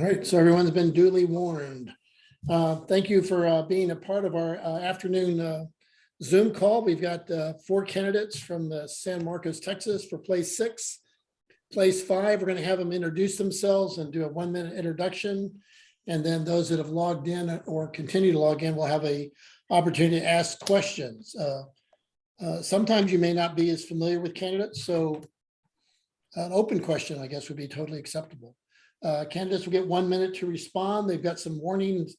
All right, so everyone's been duly warned. Thank you for being a part of our afternoon Zoom call. We've got 4 candidates from San Marcos, Texas for place 6. Place 5, we're going to have them introduce themselves and do a 1-minute introduction. And then those that have logged in or continue to log in will have a opportunity to ask questions. Sometimes you may not be as familiar with candidates, so an open question, I guess, would be totally acceptable. Candidates will get 1 minute to respond. They've got some warnings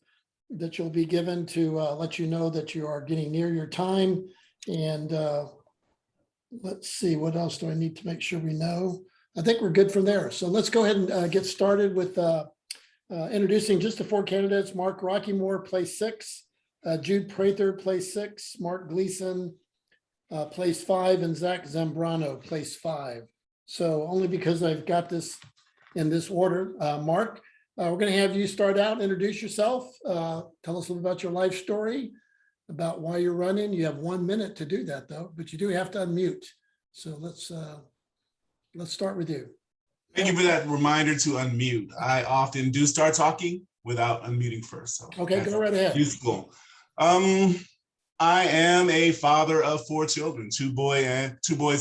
that you'll be given to let you know that you are getting near your time. And let's see, what else do I need to make sure we know? I think we're good from there. So let's go ahead and get started with introducing just the 4 candidates. Mark Rockymore, place 6. Jude Prather, place 6. Mark Gleason, place 5. And Zach Zambrano, place 5. So only because I've got this in this order. Mark, we're going to have you start out, introduce yourself, tell us a little about your life story, about why you're running. You have 1 minute to do that though, but you do have to unmute. So let's start with you. Thank you for that reminder to unmute. I often do start talking without unmuting first. So okay, go right ahead. Useful. I am a father of 4 children, 2 boys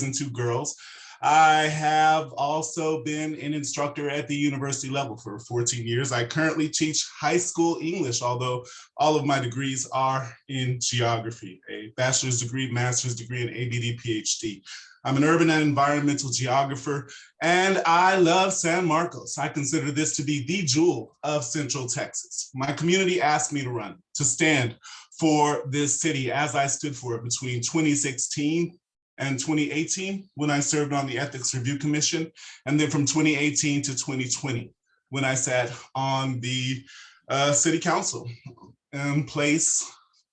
and 2 girls. I have also been an instructor at the university level for 14 years. I currently teach high school English, although all of my degrees are in geography, a bachelor's degree, master's degree, and ABD PhD. I'm an urban and environmental geographer, and I love San Marcos. I consider this to be the jewel of Central Texas. My community asked me to run, to stand for this city as I stood for it between 2016 and 2018 when I served on the Ethics Review Commission, and then from 2018 to 2020 when I sat on the City Council in place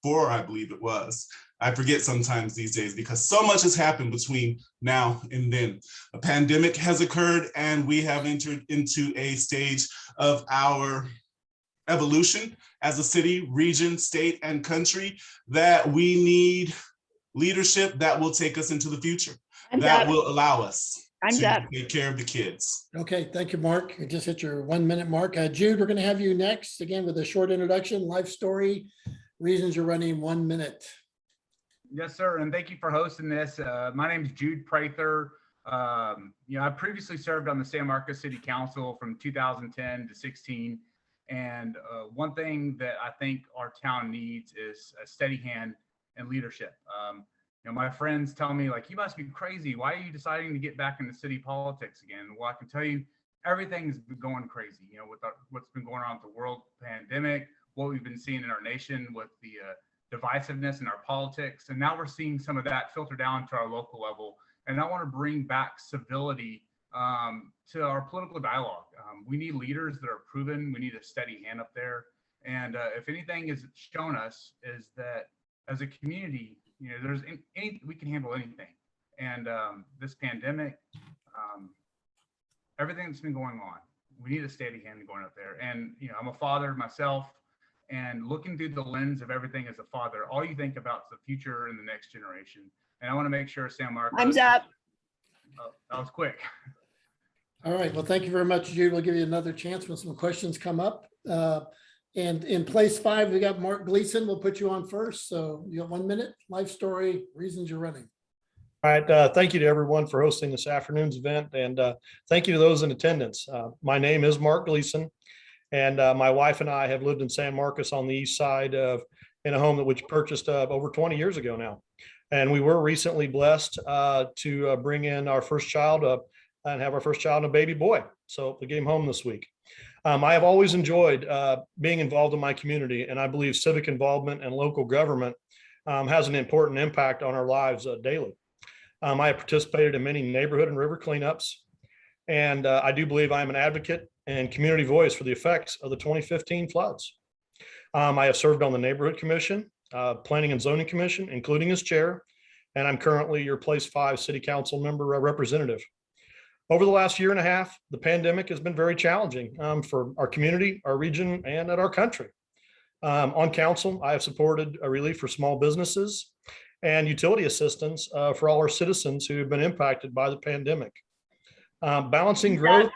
4, I believe it was. I forget sometimes these days because so much has happened between now and then. A pandemic has occurred and we have entered into a stage of our evolution as a city, region, state, and country that we need leadership that will take us into the future, that will allow us to take care of the kids. Okay, thank you, Mark. You just hit your 1 minute mark. Jude, we're going to have you next, again, with a short introduction, life story, reasons you're running 1 minute. Yes, sir, and thank you for hosting this. My name is Jude Prather. I previously served on the San Marcos City Council from 2010 to 16, and one thing that I think our town needs is a steady hand and leadership. My friends tell me, like, you must be crazy. Why are you deciding to get back into city politics again? Well, I can tell you, everything's been going crazy. With what's been going on with the world pandemic, what we've been seeing in our nation with the divisiveness in our politics, and now we're seeing some of that filter down to our local level. And I want to bring back civility to our political dialogue. We need leaders that are proven. We need a steady hand up there. And if anything is shown us is that as a community, there's we can handle anything. And this pandemic, everything that's been going on, we need a steady hand going up there. And I'm a father myself, and looking through the lens of everything as a father, all you think about is the future and the next generation. And I want to make sure San Marcos. Time's up. Oh, that was quick. All right, well, thank you very much, Jude. We'll give you another chance when some questions come up. And in place 5, we got Mark Gleason. We'll put you on first. So you got 1 minute, life story, reasons you're running. All right, thank you to everyone for hosting this afternoon's event, and thank you to those in attendance. My name is Mark Gleason, and my wife and I have lived in San Marcos on the east side in a home that we purchased over 20 years ago now. And we were recently blessed to bring in our first child and have our first child, a baby boy. So we came home this week. I have always enjoyed being involved in my community, and I believe civic involvement and local government has an important impact on our lives daily. I have participated in many neighborhood and river cleanups, and I do believe I am an advocate and community voice for the effects of the 2015 floods. I have served on the Neighborhood Commission, Planning and Zoning Commission, including as chair, and I'm currently your Place 5 City Council member representative. Over the last year and a half, the pandemic has been very challenging for our community, our region, and at our country. On council, I have supported a relief for small businesses and utility assistance for all our citizens who have been impacted by the pandemic. Balancing growth.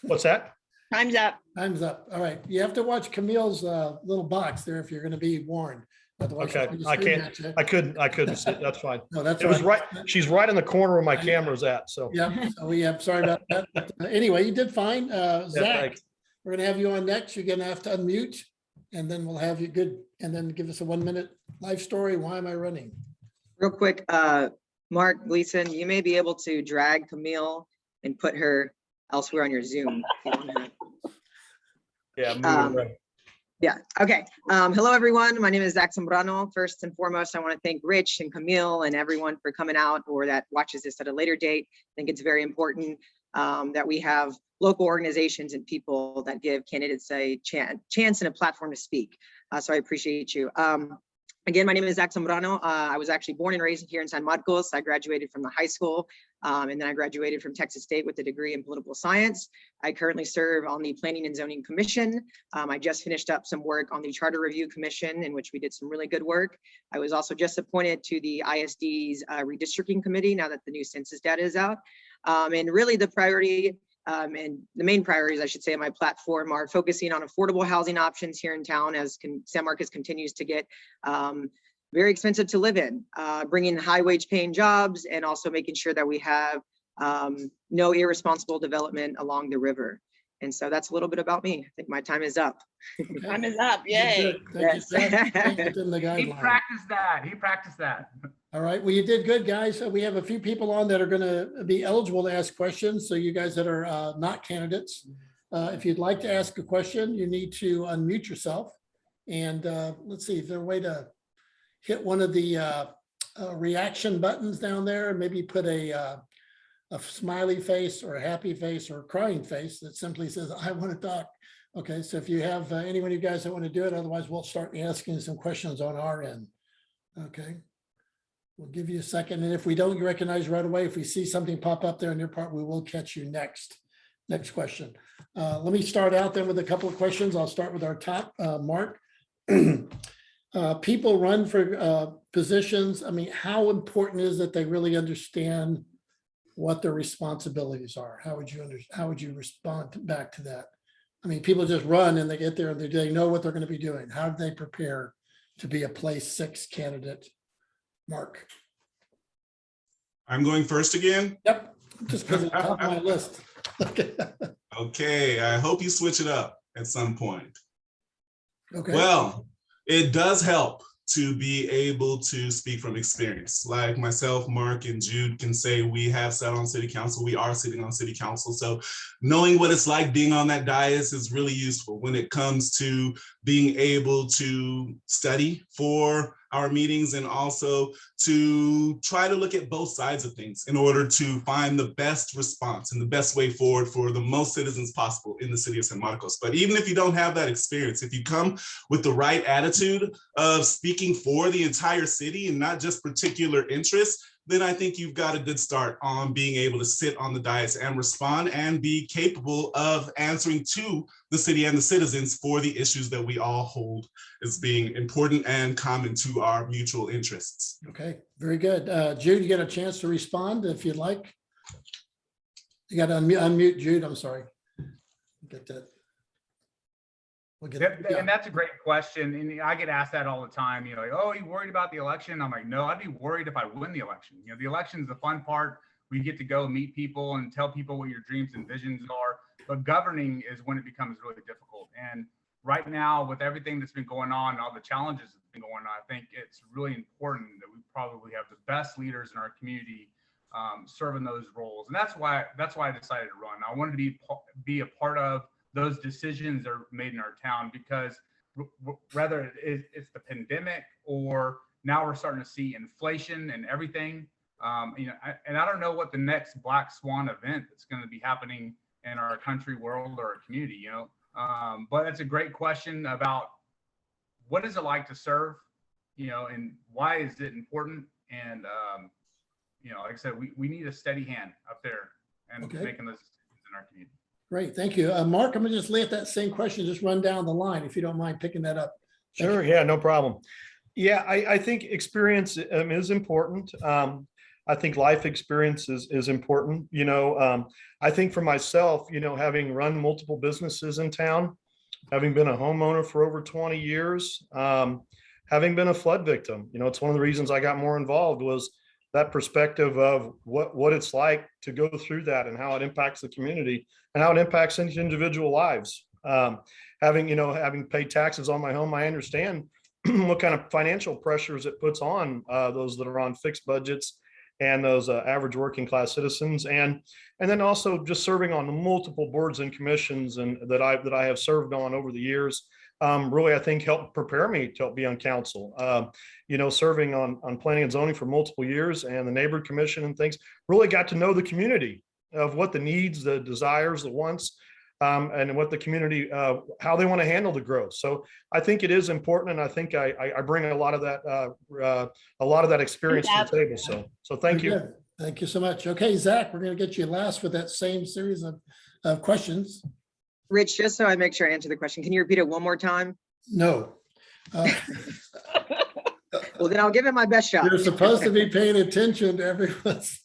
What's that? Time's up. Time's up. All right. You have to watch Camille's little box there if you're going to be warned. Otherwise, she's Okay, gonna I scream can't, at you. I couldn't see. That's fine. No, that's It was right. right, she's right in the corner where my camera's at, so. Yeah, so we have, sorry about that. But, anyway, you did fine. yeah, Zach, thanks. we're gonna have you on next. You're gonna have to unmute and then we'll have you good. And then give us a 1-minute life story. Why am I running? Real quick, Mark Gleason, you may be able to drag Camille and put her elsewhere on your Zoom. if you wanna. Yeah. move it Um, around. Yeah, okay. Hello, everyone. My name is Zach Zambrano. First and foremost, I want to thank Rich and Camille and everyone for coming out or that watches this at a later date. I think it's very important that we have local organizations and people that give candidates a chance and a platform to speak. So I appreciate you. Again, my name is Zach Zambrano. I was actually born and raised here in San Marcos. I graduated from the high school and then I graduated from Texas State with a degree in political science. I currently serve on the Planning and Zoning Commission. I just finished up some work on the Charter Review Commission in which we did some really good work. I was also just appointed to the ISD's redistricting committee now that the new census data is out. And really the priority and the main priorities, I should say, on my platform are focusing on affordable housing options here in town as San Marcos continues to get very expensive to live in, bringing high wage paying jobs and also making sure that we have no irresponsible development along the river. And so that's a little bit about me. I think my time is up. Okay. Time is up. You did Yay. good. Thank you, Yes. Zach. Thank you, within the He guideline. practiced that. He practiced that. All right, well, you did good, guys. We have a few people on that are gonna be eligible to ask questions. So you guys that are not candidates, if you'd like to ask a question, you need to unmute yourself. And let's see, is there a way to hit one of the reaction buttons down there? And maybe put a smiley face or a happy face or a crying face that simply says, I want to talk. Okay, so if you have anyone of you guys that want to do it, otherwise we'll start asking some questions on our end. Okay. We'll give you a second, and if we don't recognize right away, if we see something pop up there on your part, we will catch you next. Next question. Let me start out then with a couple of questions. I'll start with our top, Mark. People run for positions. I mean, how important is it they really understand what their responsibilities are? How would you respond back to that? I mean, people just run and they get there and they know what they're going to be doing. How do they prepare to be a place 6 candidate? Mark. I'm going first again. Yep, just because it's top of my list. Okay, I hope you switch it up at some point. Okay, Well, it does help to be able to speak from experience. Like myself, Mark, and Jude can say we have sat on city council. We are sitting on city council. So knowing what it's like being on that dais is really useful when it comes to being able to study for our meetings and also to try to look at both sides of things in order to find the best response and the best way forward for the most citizens possible in the city of San Marcos. But even if you don't have that experience, if you come with the right attitude of speaking for the entire city and not just particular interests, then I think you've got a good start on being able to sit on the dais and respond and be capable of answering to the city and the citizens for the issues that we all hold as being important and common to our mutual interests. okay, very good. Jude, you get a chance to respond if you'd like. You got to unmute Jude, I'm sorry. Get that. We'll get Yep, yeah. and that's a great question. And I get asked that all the time. You know, like, oh, are you worried about the election? I'm like, no, I'd be worried if I win the election. You know, the election is the fun part. We get to go meet people and tell people what your dreams and visions are. But governing is when it becomes really difficult. And right now, with everything that's been going on, all the challenges that's been going on, I think it's really important that we probably have the best leaders in our community serving those roles. And that's why I decided to run. I wanted to be a part of those decisions that are made in our town, because whether it's the pandemic or now we're starting to see inflation and everything, you know, and I don't know what the next black swan event that's going to be happening in our country, world, or our community, you know. But it's a great question about what is it like to serve, you know, and why is it important? And, you know, like I said, we need a steady hand up there and Okay. making those decisions in our community. Great, thank you. Mark, I'm gonna just let that same question just run down the line, if you don't mind picking that up. Sure, yeah, no problem. Yeah, I think experience is important. I think life experience is important. I think for myself, having run multiple businesses in town, having been a homeowner for over 20 years, having been a flood victim, it's one of the reasons I got more involved was that perspective of what it's like to go through that and how it impacts the community and how it impacts individual lives. Having paid taxes on my home, I understand what kind of financial pressures it puts on those that are on fixed budgets and those average working class citizens, and then also just serving on the multiple boards and commissions and that I have served on over the years. Really, I think helped prepare me to help be on council. Serving on planning and zoning for multiple years and the neighborhood commission and things, really got to know the community of what the needs, the desires, the wants, and what the community, how they want to handle the growth. So I think it is important, and I think I bring a lot of that experience to the table. So thank you. Very good. Thank you so much. Okay, Zach, we're going to get you last with that same series of questions. Rich, just so I make sure I answer the question, can you repeat it one more time? No. Well, then I'll give it my best shot. You're supposed to be paying attention to everyone's.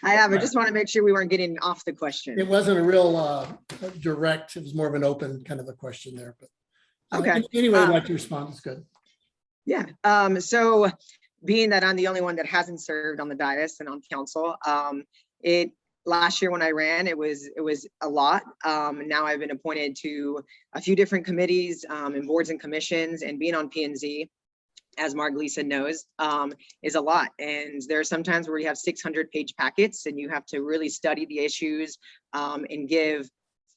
I have. I just want to make sure we weren't getting off the question. It wasn't a real direct, it was more of an open kind of a question there, but. Okay. Anyway, I'd like to respond. It's good. Yeah. So being that I'm the only one that hasn't served on the dais and on council, last year when I ran, it was a lot. Now I've been appointed to a few different committees and boards and commissions, and being on P&Z, as Mark Gleason knows, is a lot. And there are some times where you have 600-page packets and you have to really study the issues and give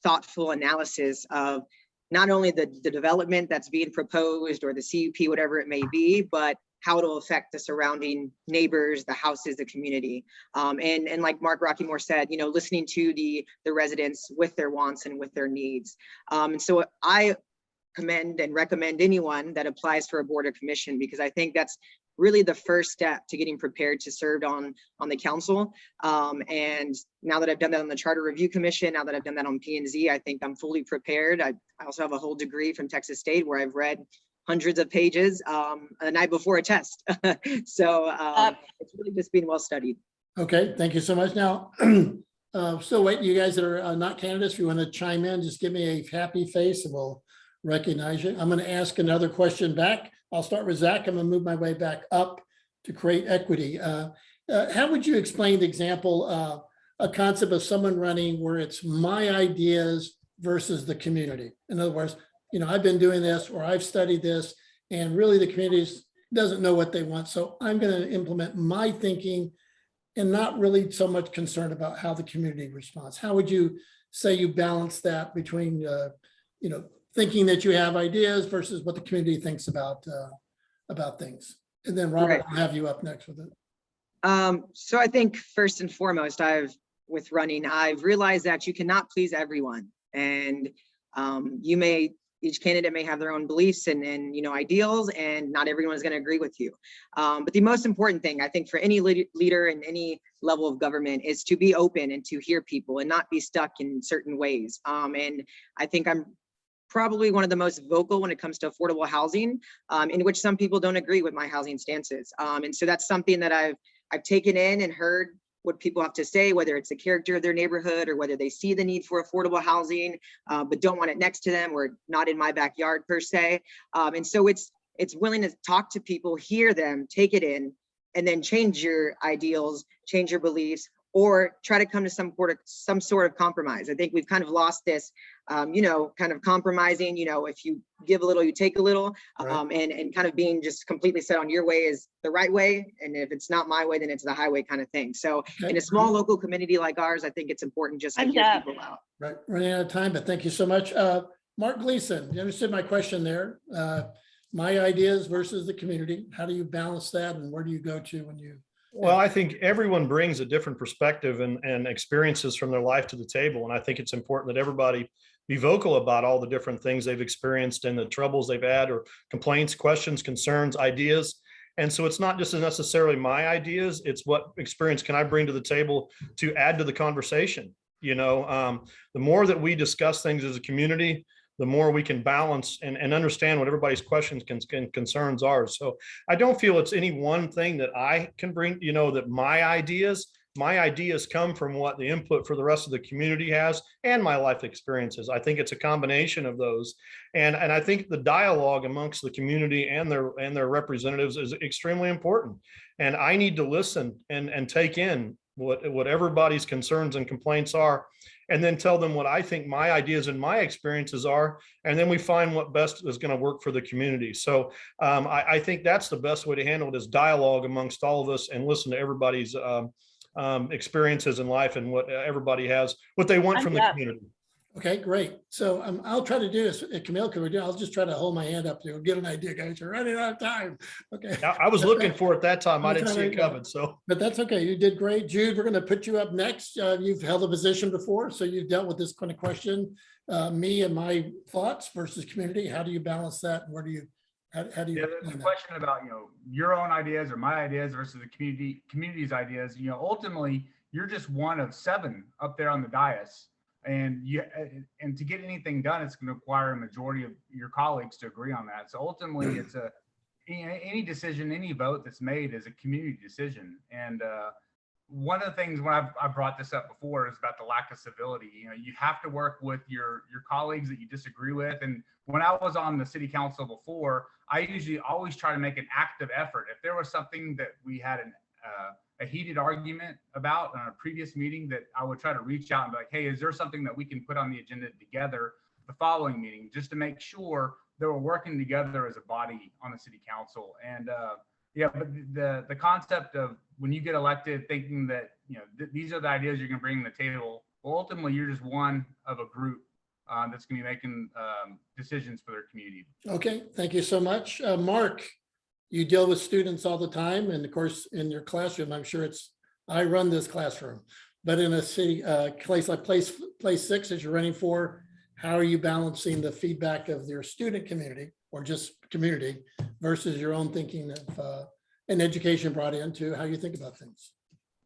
thoughtful analysis of not only the development that's being proposed or the CUP, whatever it may be, but how it'll affect the surrounding neighbors, the houses, the community. And like Mark Rockymore said, listening to the residents with their wants and with their needs. And so I commend and recommend anyone that applies for a board or commission, because I think that's really the first step to getting prepared to serve on the council. And now that I've done that on the Charter Review Commission, now that I've done that on P&Z, I think I'm fully prepared. I also have a whole degree from Texas State where I've read hundreds of pages the night before a test. So it's really just being well studied. Okay, thank you so much. Now, still waiting, you guys that are not candidates, if you want to chime in, just give me a happy face and we'll recognize you. I'm going to ask another question back. I'll start with Zach. I'm going to move my way back up to create equity. How would you explain the example, a concept of someone running where it's my ideas versus the community? In other words, I've been doing this or I've studied this and really the community doesn't know what they want. So I'm going to implement my thinking and not really so much concerned about how the community responds. How would you say you balance that between, thinking that you have ideas versus what the community thinks about things? And then Robert, Right. I'll have you up next with it. So I think first and foremost, I've realized that you cannot please everyone. And each candidate may have their own beliefs and ideals, and not everyone is going to agree with you. But the most important thing, I think, for any leader in any level of government is to be open and to hear people and not be stuck in certain ways. And I think I'm probably one of the most vocal when it comes to affordable housing, in which some people don't agree with my housing stances. And so that's something that I've taken in and heard what people have to say, whether it's the character of their neighborhood or whether they see the need for affordable housing, but don't want it next to them or not in my backyard per se. And so it's willing to talk to people, hear them, take it in, and then change your ideals, change your beliefs, or try to come to some sort of compromise. I think we've kind of lost this, kind of compromising, if you give a little, you take a little, Right. and kind of being just completely set on your way is the right way. And if it's not my way, then it's the highway kind of thing. So Okay. in a small local community like ours, I think it's important just to hear people out. Right, running out of time, but thank you so much. Mark Gleason, you understood my question there. My ideas versus the community. How do you balance that and where do you go to when you? Well, I think everyone brings a different perspective and experiences from their life to the table. And I think it's important that everybody be vocal about all the different things they've experienced and the troubles they've had, or complaints, questions, concerns, ideas. And so it's not just necessarily my ideas, it's what experience can I bring to the table to add to the conversation. The more that we discuss things as a community, the more we can balance and understand what everybody's questions and concerns are. So I don't feel it's any one thing that I can bring, that my ideas come from what the input for the rest of the community has and my life experiences. I think it's a combination of those. And I think the dialogue amongst the community and their representatives is extremely important. And I need to listen and take in what everybody's concerns and complaints are, and then tell them what I think my ideas and my experiences are. And then we find what best is going to work for the community. So I think that's the best way to handle it, is dialogue amongst all of us and listen to everybody's experiences in life and what everybody has, what they want from the community. Okay, great. So I'll try to do this. Camille, I'll just try to hold my hand up to get an idea, guys. You're running out of time. Okay. I was looking for it that time. I didn't see it coming. So, but that's okay. You did great. Jude, we're going to put you up next. You've held a position before, so you've dealt with this kind of question. Me and my thoughts versus community. How do you balance that? Where do you, how do you? Yeah, the question about, your own ideas or my ideas versus the community's ideas, ultimately you're just one of 7 up there on the dais. And to get anything done, it's going to require a majority of your colleagues to agree on that. So ultimately, it's any decision, any vote that's made is a community decision. And one of the things when I've brought this up before is about the lack of civility. You have to work with your colleagues that you disagree with. And when I was on the city council before, I usually always try to make an active effort. If there was something that we had a heated argument about in a previous meeting, that I would try to reach out and be like, hey, is there something that we can put on the agenda together the following meeting, just to make sure that we're working together as a body on the city council. And but the concept of when you get elected thinking that, these are the ideas you're going to bring to the table, well, ultimately you're just one of a group that's going to be making decisions for their community. Okay, thank you so much. Mark, you deal with students all the time, and of course in your classroom, I'm sure I run this classroom, but in a city place like place 6 that you're running for, how are you balancing the feedback of your student community or just community versus your own thinking of an education brought into how you think about things?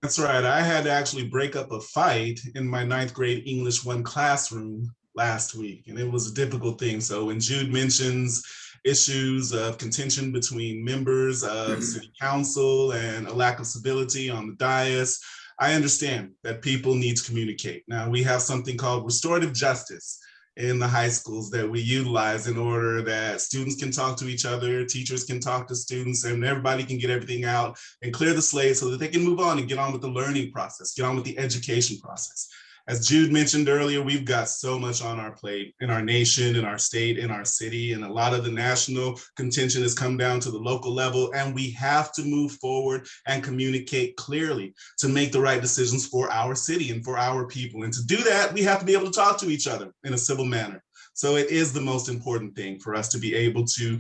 That's right. I had to actually break up a fight in my 9th grade English 1 classroom last week, and it was a difficult thing. So when Jude mentions issues of contention between members of city council and a lack of civility on the dais, I understand that people need to communicate. Now, we have something called restorative justice in the high schools that we utilize in order that students can talk to each other, teachers can talk to students, and everybody can get everything out and clear the slate so that they can move on and get on with the learning process, get on with the education process. As Jude mentioned earlier, we've got so much on our plate in our nation, in our state, in our city, and a lot of the national contention has come down to the local level, and we have to move forward and communicate clearly to make the right decisions for our city and for our people. And to do that, we have to be able to talk to each other in a civil manner. So it is the most important thing for us to be able to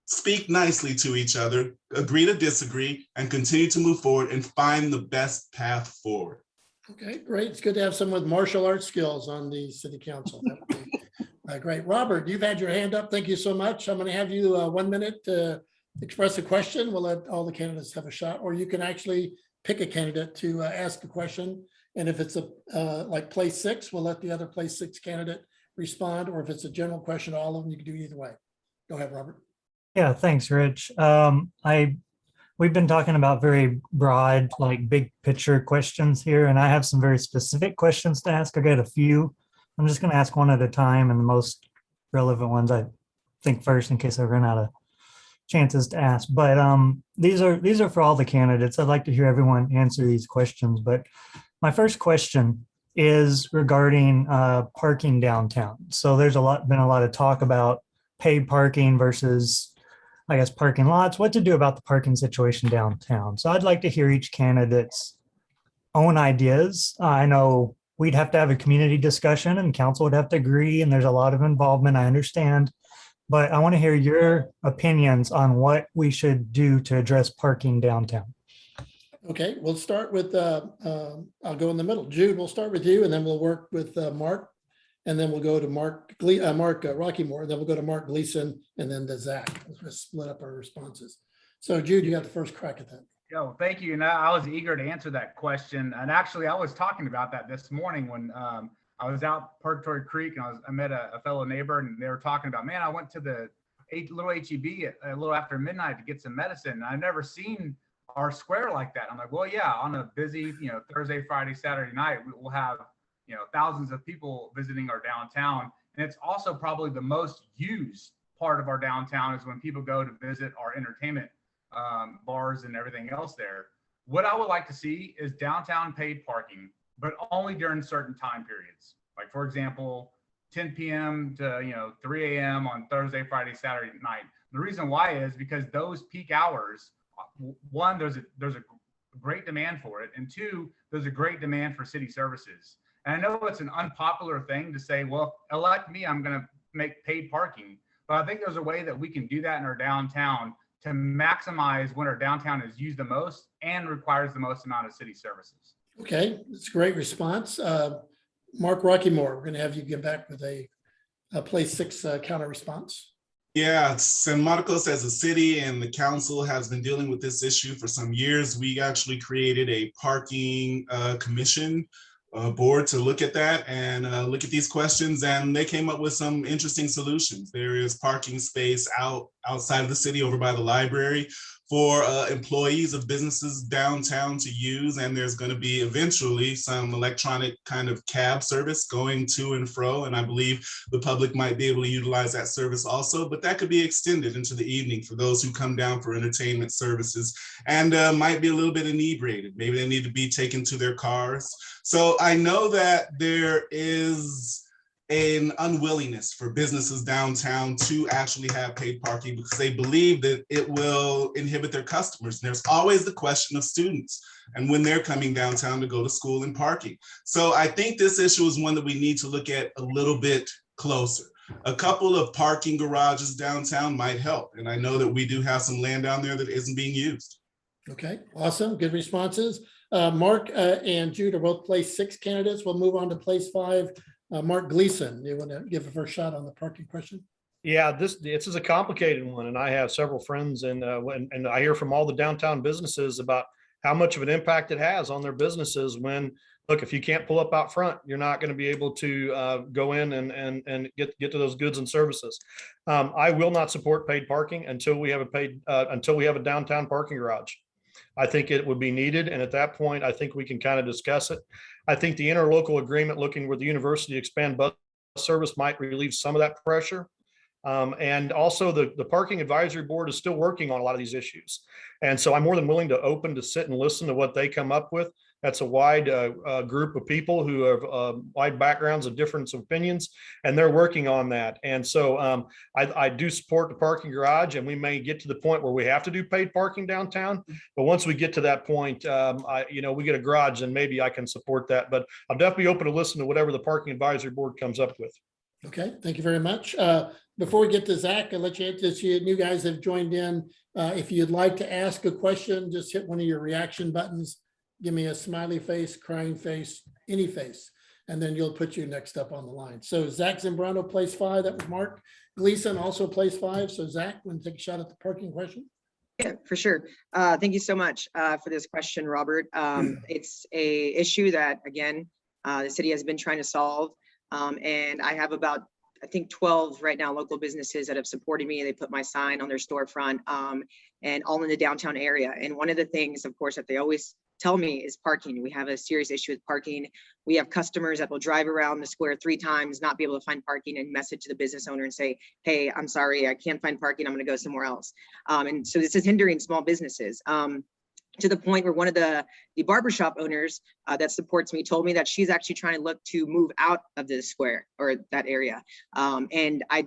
speak nicely to each other, agree to disagree, and continue to move forward and find the best path forward. Okay, great. It's good to have someone with martial arts skills on the city council. That would be, great. Robert, you've had your hand up. Thank you so much. I'm going to have you 1 minute to express a question. We'll let all the candidates have a shot, or you can actually pick a candidate to ask a question. And if it's like place 6, we'll let the other place 6 candidate respond. Or if it's a general question to all of them, you can do either way. Go ahead, Robert. Yeah, thanks, Rich. We've been talking about very broad, like big picture questions here, and I have some very specific questions to ask. I got a few. I'm just going to ask one at a time, and the most relevant ones I think first in case I run out of chances to ask. But these are for all the candidates. I'd like to hear everyone answer these questions. But my first question is regarding parking downtown. So there's been a lot of talk about paid parking versus, I guess, parking lots, what to do about the parking situation downtown. So I'd like to hear each candidate's own ideas. I know we'd have to have a community discussion and council would have to agree, and there's a lot of involvement, I understand. But I want to hear your opinions on what we should do to address parking downtown. Okay, we'll start with, I'll go in the middle. Jude, we'll start with you, and then we'll work with Mark. And then we'll go to Mark Rockymore, then we'll go to Mark Gleason, and then to Zach. We'll split up our responses. So Jude, you got the first crack at that. Yo, thank you. And I was eager to answer that question. And actually, I was talking about that this morning when I I was out Purgatory Creek and I met a fellow neighbor and they were talking about, man, I went to the little HEB a little after midnight to get some medicine. And I've never seen our square like that. I'm like, well, yeah, on a busy, Thursday, Friday, Saturday night, we'll have, thousands of people visiting our downtown. And it's also probably the most used part of our downtown is when people go to visit our entertainment bars and everything else there. What I would like to see is downtown paid parking, but only during certain time periods. Like, for example, 10 p.m. to 3 a.m. on Thursday, Friday, Saturday night. The reason why is because those peak hours, one, there's a great demand for it, and two, there's a great demand for city services. And I know it's an unpopular thing to say, well, elect me, I'm going to make paid parking. But I think there's a way that we can do that in our downtown to maximize when our downtown is used the most and requires the most amount of city services. Okay, that's a great response. Mark Rockymore, we're going to have you get back with a Place 6 counter response. Yeah, San Marcos as a city and the council has been dealing with this issue for some years. We actually created a parking commission board to look at that and look at these questions, and they came up with some interesting solutions. There is parking space outside of the city over by the library for employees of businesses downtown to use, and there's going to be eventually some electronic kind of cab service going to and fro, and I believe the public might be able to utilize that service also, but that could be extended into the evening for those who come down for entertainment services and might be a little bit inebriated. Maybe they need to be taken to their cars. So I know that there is an unwillingness for businesses downtown to actually have paid parking because they believe that it will inhibit their customers. And there's always the question of students and when they're coming downtown to go to school and parking. So I think this issue is one that we need to look at a little bit closer. A couple of parking garages downtown might help. And I know that we do have some land down there that isn't being used. Okay, awesome. Good responses. Mark and Jude are both Place 6 candidates. We'll move on to Place 5. Mark Gleason, you want to give a first shot on the parking question? Yeah, this is a complicated one, and I have several friends, and I hear from all the downtown businesses about how much of an impact it has on their businesses. When, look, if you can't pull up out front, you're not going to be able to go in and get to those goods and services. I will not support paid parking until we have a downtown parking garage. I think it would be needed, and at that point, I think we can kind of discuss it. I think the interlocal agreement looking with the university to expand bus service might relieve some of that pressure. And also the parking advisory board is still working on a lot of these issues. And so I'm more than willing to sit and listen to what they come up with. That's a wide group of people who have wide backgrounds of different opinions, and they're working on that. And so I do support the parking garage, and we may get to the point where we have to do paid parking downtown. But once we get to that point, we get a garage, and maybe I can support that. But I'll definitely be open to listen to whatever the parking advisory board comes up with. Okay, thank you very much. Before we get to Zach, I'll let you new guys have joined in. If you'd like to ask a question, just hit one of your reaction buttons. Give me a smiley face, crying face, any face, and then you'll put you next up on the line. So Zach Zambrano, Place 5. That was Mark Gleason, also Place 5. So Zach, want to take a shot at the parking question? Yeah, for sure. Thank you so much for this question, Robert. It's a issue that, again, the city has been trying to solve. And I have about, I think 12 right now local businesses that have supported me. They put my sign on their storefront and all in the downtown area. And one of the things, of course, that they always tell me is parking. We have a serious issue with parking. We have customers that will drive around the square 3 times, not be able to find parking, and message the business owner and say, hey, I'm sorry, I can't find parking. I'm going to go somewhere else. And so this is hindering small businesses. To the point where one of the barbershop owners that supports me told me that she's actually trying to look to move out of the square or that area. And I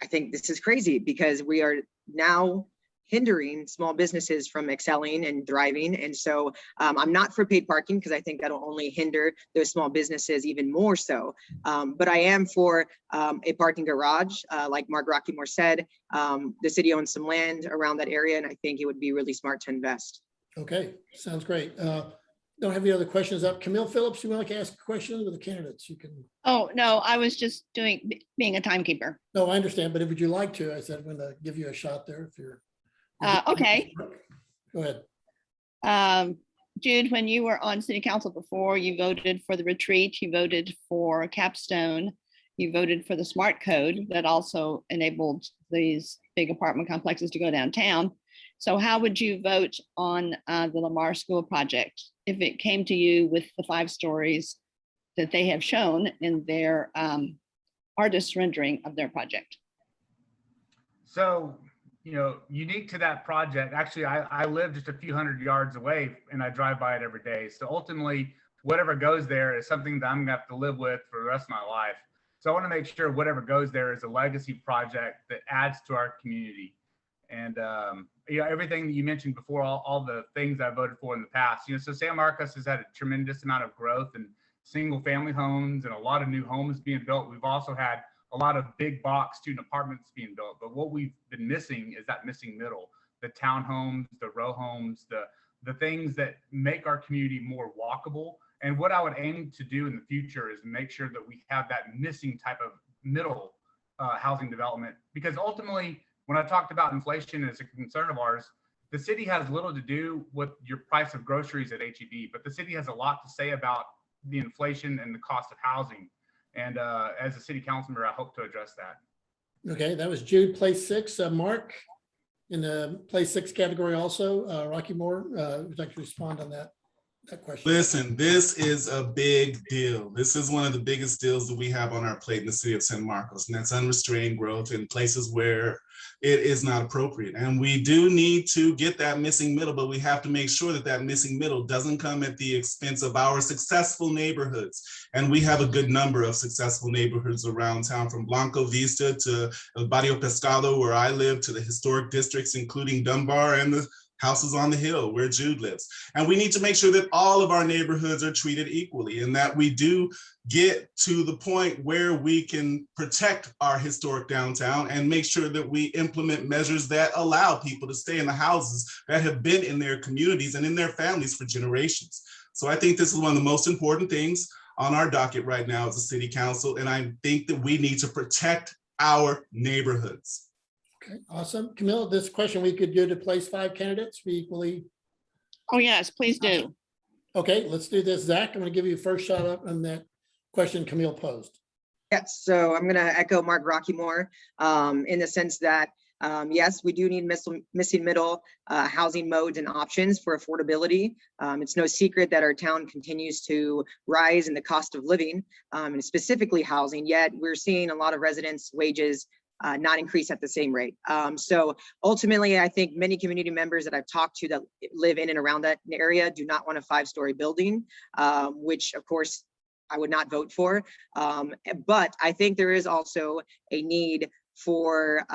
think this is crazy because we are now hindering small businesses from excelling and thriving. And so I'm not for paid parking because I think that'll only hinder those small businesses even more so. But I am for a parking garage. Like Mark Rockymore said, the city owns some land around that area, and I think it would be really smart to invest. Okay, sounds great. Don't have any other questions up. Camille Phillips, you want to ask a question with the candidates? You can. Oh, no, I was just being a timekeeper. No, I understand, but if would you like to, I said, I'm going to give you a shot there if you're. Okay. Go ahead. Jude, when you were on city council before, you voted for the retreat, you voted for Capstone, you voted for the smart code that also enabled these big apartment complexes to go downtown. So how would you vote on the Lamar School project if it came to you with the 5 stories that they have shown in their artist rendering of their project? So, unique to that project, actually, I live just a few hundred yards away and I drive by it every day. So ultimately, whatever goes there is something that I'm gonna have to live with for the rest of my life. So I want to make sure whatever goes there is a legacy project that adds to our community. And everything that you mentioned before, all the things I voted for in the past, so San Marcos has had a tremendous amount of growth and single family homes and a lot of new homes being built. We've also had a lot of big box student apartments being built, but what we've been missing is that missing middle, the townhomes, the row homes, the things that make our community more walkable. And what I would aim to do in the future is make sure that we have that missing type of middle housing development, because ultimately, when I talked about inflation as a concern of ours, the city has little to do with your price of groceries at HEB, but the city has a lot to say about the inflation and the cost of housing. And as a city council member, I hope to address that. Okay, that was Jude, place 6. Mark, in the place 6 category also, Rocky Moore, would like to respond on that question. Listen, this is a big deal. This is one of the biggest deals that we have on our plate in the city of San Marcos, and that's unrestrained growth in places where it is not appropriate. And we do need to get that missing middle, but we have to make sure that that missing middle doesn't come at the expense of our successful neighborhoods. And we have a good number of successful neighborhoods around town, from Blanco Vista to El Barrio Pescado, where I live, to the historic districts, including Dunbar and the houses on the hill where Jude lives. And we need to make sure that all of our neighborhoods are treated equally, and that we do get to the point where we can protect our historic downtown and make sure that we implement measures that allow people to stay in the houses that have been in their communities and in their families for generations. So I think this is one of the most important things on our docket right now as a city council, and I think that we need to protect our neighborhoods. Okay, awesome. Camille, this question we could do to place 5 candidates, we equally. Oh, yes, please do. Okay, let's do this. Zach, I'm going to give you a first shot up on that question Camille posed. Yes, so I'm going to echo Mark Rockymore in the sense that, yes, we do need missing middle housing modes and options for affordability. It's no secret that our town continues to rise in the cost of living, and specifically housing, yet we're seeing a lot of residents' wages not increase at the same rate. So ultimately, I think many community members that I've talked to that live in and around that area do not want a 5-story building, which of course I would not vote for. But I think there is also a need for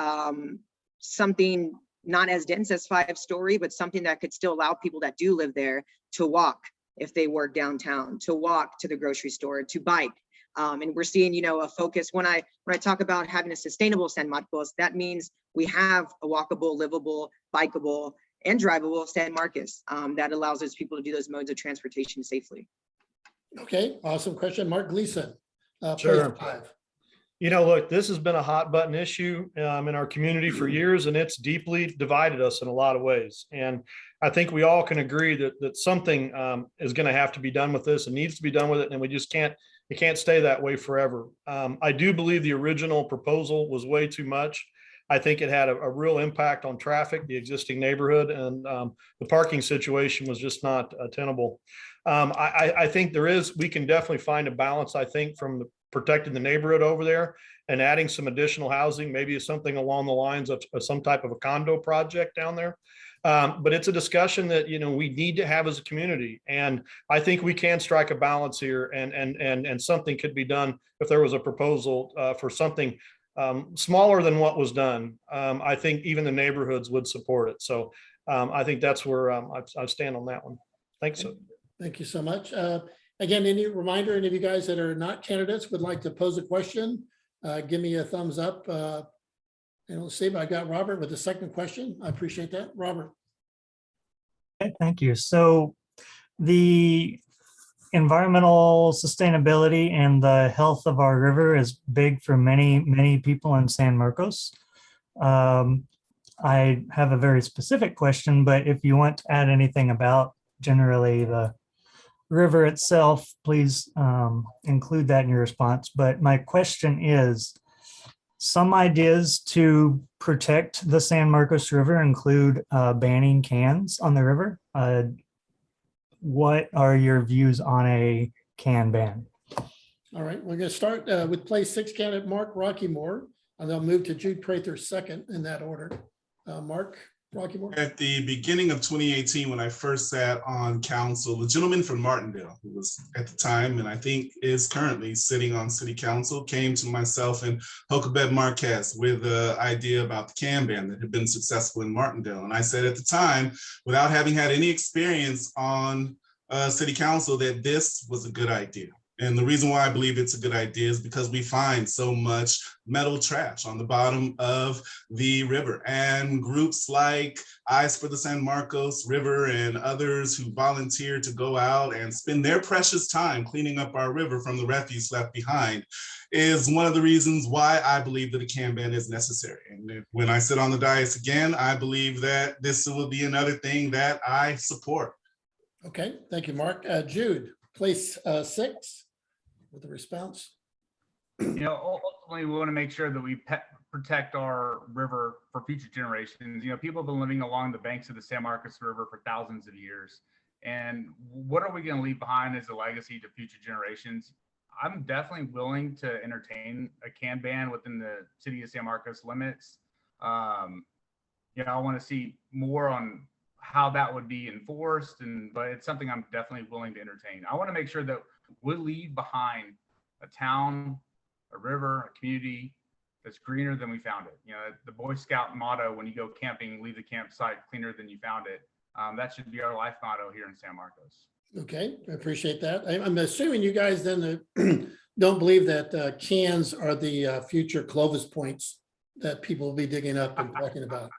something not as dense as 5-story, but something that could still allow people that do live there to walk if they work downtown, to walk to the grocery store, to bike. And we're seeing, a focus when I talk about having a sustainable San Marcos, that means we have a walkable, livable, bikeable, and drivable San Marcos that allows those people to do those modes of transportation safely. Okay, awesome question. Mark Gleason. Sure. Place 5. Look, this has been a hot button issue in our community for years, and it's deeply divided us in a lot of ways. And I think we all can agree that something is going to have to be done with this and needs to be done with it. And we just can't, it can't stay that way forever. I do believe the original proposal was way too much. I think it had a real impact on traffic, the existing neighborhood, and the parking situation was just not tenable. I think we can definitely find a balance, I think, from protecting the neighborhood over there and adding some additional housing, maybe something along the lines of some type of a condo project down there. But it's a discussion that, we need to have as a community. And I think we can strike a balance here, and something could be done if there was a proposal for something smaller than what was done. I think even the neighborhoods would support it. So I think that's where I stand on that one. Thanks. Thank you so much. Again, any reminder, any of you guys that are not candidates would like to pose a question, give me a thumbs up. And let's see if I got Robert with the second question. I appreciate that. Robert. Okay, thank you. So the environmental sustainability and the health of our river is big for many, many people in San Marcos. I have a very specific question, but if you want to add anything about generally the river itself, please include that in your response. But my question is, some ideas to protect the San Marcos River include banning cans on the river. What are your views on a can ban? All right, we're going to start with place 6 candidate Mark Rockymore, and they'll move to Jude Prather second in that order. Mark Rockymore. At the beginning of 2018, when I first sat on council, the gentleman from Martindale, who was at the time and I think is currently sitting on city council, came to myself and Jochebed Marquez with the idea about the can ban that had been successful in Martindale. And I said at the time, without having had any experience on city council, that this was a good idea. And the reason why I believe it's a good idea is because we find so much metal trash on the bottom of the river, and groups like Eyes for the San Marcos River and others who volunteer to go out and spend their precious time cleaning up our river from the refuse left behind is one of the reasons why I believe that a can ban is necessary. And when I sit on the dais again, I believe that this will be another thing that I support. Okay, thank you, Mark. Jude, place 6 with the response. Ultimately, we want to make sure that we protect our river for future generations. People have been living along the banks of the San Marcos River for thousands of years. And what are we going to leave behind as a legacy to future generations? I'm definitely willing to entertain a can ban within the city of San Marcos limits. I want to see more on how that would be enforced, but it's something I'm definitely willing to entertain. I want to make sure that we leave behind a town, a river, a community that's greener than we found it. The Boy Scout motto, when you go camping, leave the campsite cleaner than you found it. That should be our life motto here in San Marcos. Okay, I appreciate that. I'm assuming you guys then don't believe that cans are the future Clovis points that people will be digging up and talking about.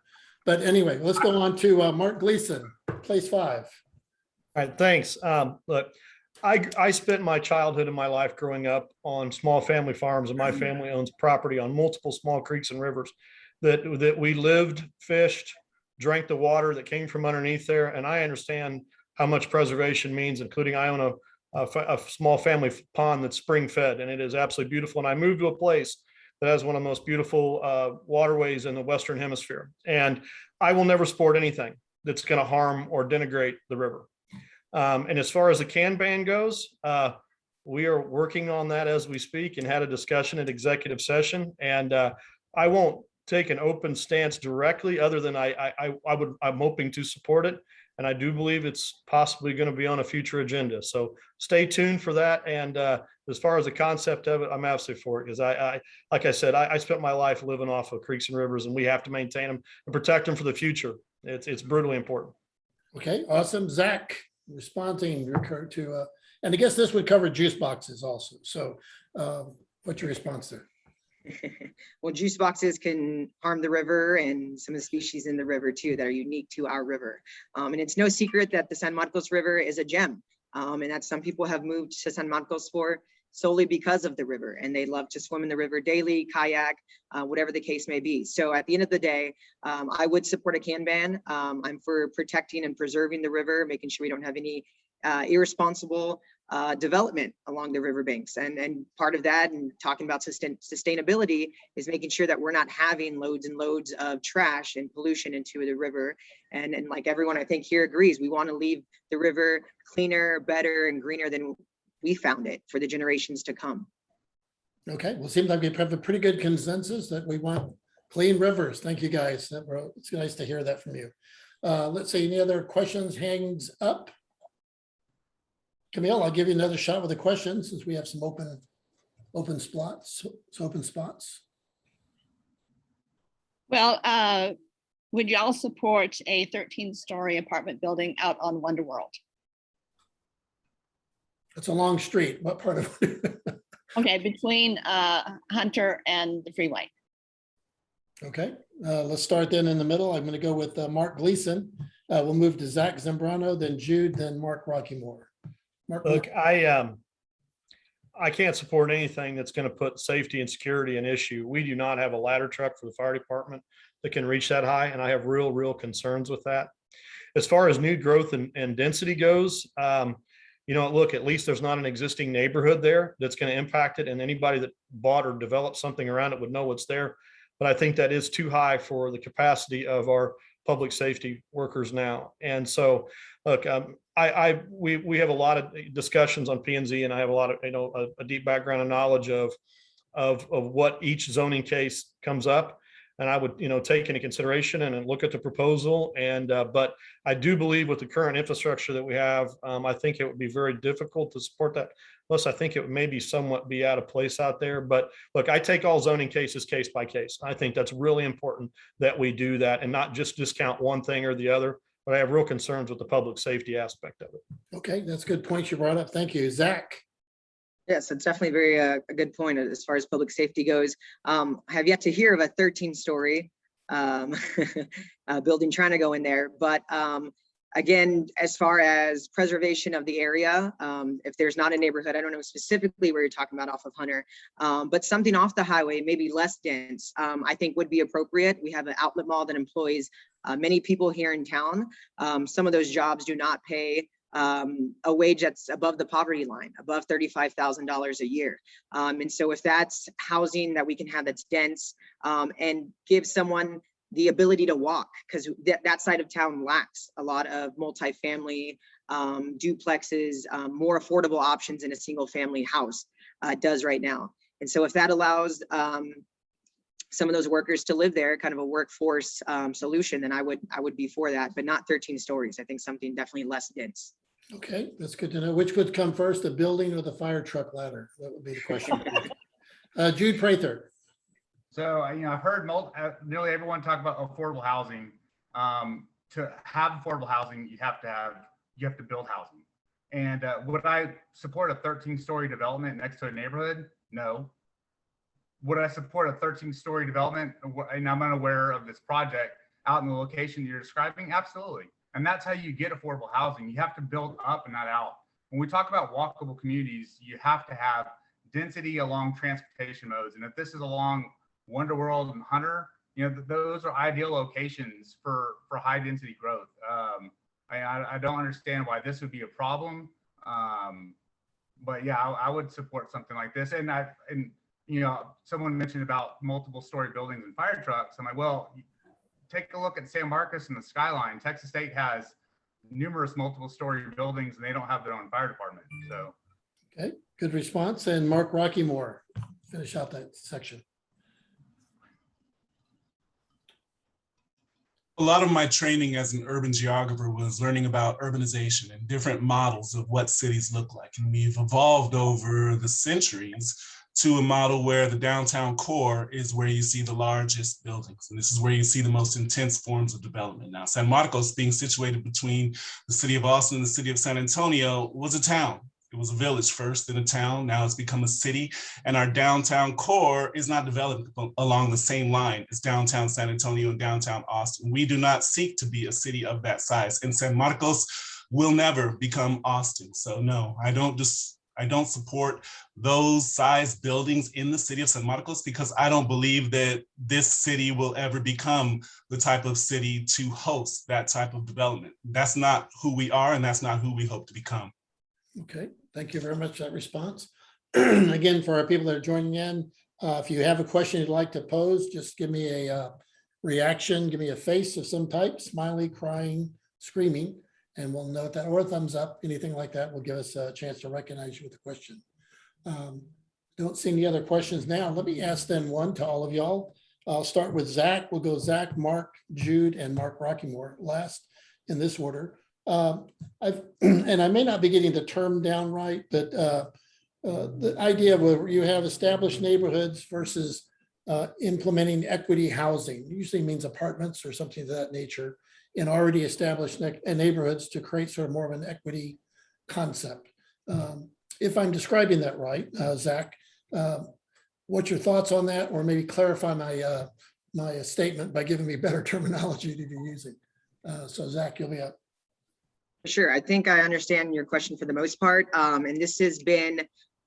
But anyway, let's go on to Mark Gleason, place 5. All right, thanks. Look, I spent my childhood and my life growing up on small family farms, and my family owns property on multiple small creeks and rivers that we lived, fished, drank the water that came from underneath there. And I understand how much preservation means, including I own a small family pond that's spring fed, and it is absolutely beautiful. And I moved to a place that has one of the most beautiful waterways in the Western Hemisphere. And I will never support anything that's going to harm or denigrate the river. And as far as the can ban goes, we are working on that as we speak and had a discussion at executive session. And I won't take an open stance directly, other than I'm hoping to support it. And I do believe it's possibly going to be on a future agenda. So stay tuned for that. And as far as the concept of it, I'm absolutely for it, because like I said, I spent my life living off of creeks and rivers, and we have to maintain them and protect them for the future. It's brutally important. Okay, awesome. Zach, responding to, and I guess this would cover juice boxes also. So what's your response there? Well, juice boxes can harm the river and some of the species in the river too that are unique to our river. And it's no secret that the San Marcos River is a gem, and that some people have moved to San Marcos for solely because of the river, and they love to swim in the river daily, kayak, whatever the case may be. So at the end of the day, I would support a can ban. I'm for protecting and preserving the river, making sure we don't have any irresponsible development along the riverbanks. And part of that, and talking about sustainability, is making sure that we're not having loads and loads of trash and pollution into the river. And like everyone I think here agrees, we want to leave the river cleaner, better, and greener than we found it for the generations to come. Okay, well, it seems like we have a pretty good consensus that we want clean rivers. Thank you, guys. It's nice to hear that from you. Let's see, any other questions, hands up? Camille, I'll give you another shot with a question since we have some open spots. Well, would y'all support a 13-story apartment building out on Wonder World? It's a long street. What part of it? Okay, between Hunter and the freeway. Okay, let's start then in the middle. I'm going to go with Mark Gleason. We'll move to Zach Zambrano, then Jude, then Mark Rockymore. Mark, Look, I can't support anything that's going to put safety and security in issue. We do not have a ladder truck for the fire department that can reach that high, and I have real concerns with that. As far as new growth and density goes, look, at least there's not an existing neighborhood there that's going to impact it. And anybody that bought or developed something around it would know what's there. But I think that is too high for the capacity of our public safety workers now. And so, look, we have a lot of discussions on P&Z, and I have a lot of, a deep background and knowledge of what each zoning case comes up. And I would, take into consideration and look at the proposal. And, but I do believe with the current infrastructure that we have, I think it would be very difficult to support that. Plus, I think it would maybe somewhat be out of place out there. But look, I take all zoning cases case by case. I think that's really important that we do that and not just discount one thing or the other. But I have real concerns with the public safety aspect of it. Okay, that's good points you brought up. Thank you. Zach? Yes, it's definitely very a good point as far as public safety goes. I have yet to hear of a 13-story building trying to go in there. But again, as far as preservation of the area, if there's not a neighborhood, I don't know specifically where you're talking about off of Hunter, but something off the highway, maybe less dense, I think would be appropriate. We have an outlet mall that employs many people here in town. Some of those jobs do not pay a wage that's above the poverty line, above $35,000 a year. And so if that's housing that we can have that's dense and give someone the ability to walk, because that side of town lacks a lot of multifamily duplexes, more affordable options in a single family house does right now. And so if that allows some of those workers to live there, kind of a workforce solution, then I would be for that, but not 13 stories. I think something definitely less dense. Okay, that's good to know. Which would come first, the building or the fire truck ladder? That would be the question. Jude Prather. So, I've heard nearly everyone talk about affordable housing. To have affordable housing, you have to build housing. And would I support a 13-story development next to a neighborhood? No. Would I support a 13-story development, and I'm unaware of this project, out in the location you're describing? Absolutely. And that's how you get affordable housing. You have to build up and not out. When we talk about walkable communities, you have to have density along transportation modes. And if this is along Wonderworld and Hunter, those are ideal locations for high density growth. I don't understand why this would be a problem. But yeah, I would support something like this. And someone mentioned about multiple story buildings and fire trucks. I'm like, well, take a look at San Marcos and the skyline. Texas State has numerous multiple story buildings and they don't have their own fire department. So. Okay, good response. And Mark Rockymore, finish out that section. A lot of my training as an urban geographer was learning about urbanization and different models of what cities look like. And we've evolved over the centuries to a model where the downtown core is where you see the largest buildings. And this is where you see the most intense forms of development. Now, San Marcos, being situated between the city of Austin and the city of San Antonio, was a town. It was a village first, then a town. Now it's become a city. And our downtown core is not developed along the same line as downtown San Antonio and downtown Austin. We do not seek to be a city of that size. And San Marcos will never become Austin. So no, I don't support those size buildings in the city of San Marcos because I don't believe that this city will ever become the type of city to host that type of development. That's not who we are, and that's not who we hope to become. Okay, thank you very much for that response. Again, for our people that are joining in, if you have a question you'd like to pose, just give me a reaction, give me a face of some type, smiley, crying, screaming, and we'll note that, or a thumbs up, anything like that will give us a chance to recognize you with a question. Don't see any other questions now. Let me ask then one to all of y'all. I'll start with Zach. We'll go Zach, Mark, Jude, and Mark Rockymore last in this order. And I may not be getting the term down right, but the idea of where you have established neighborhoods versus implementing equity housing usually means apartments or something of that nature in already established neighborhoods to create sort of more of an equity concept. If I'm describing that right, Zach, what's your thoughts on that? Or maybe clarify my statement by giving me better terminology to be using. So Zach, you'll be up. Sure, I think I understand your question for the most part. And this has been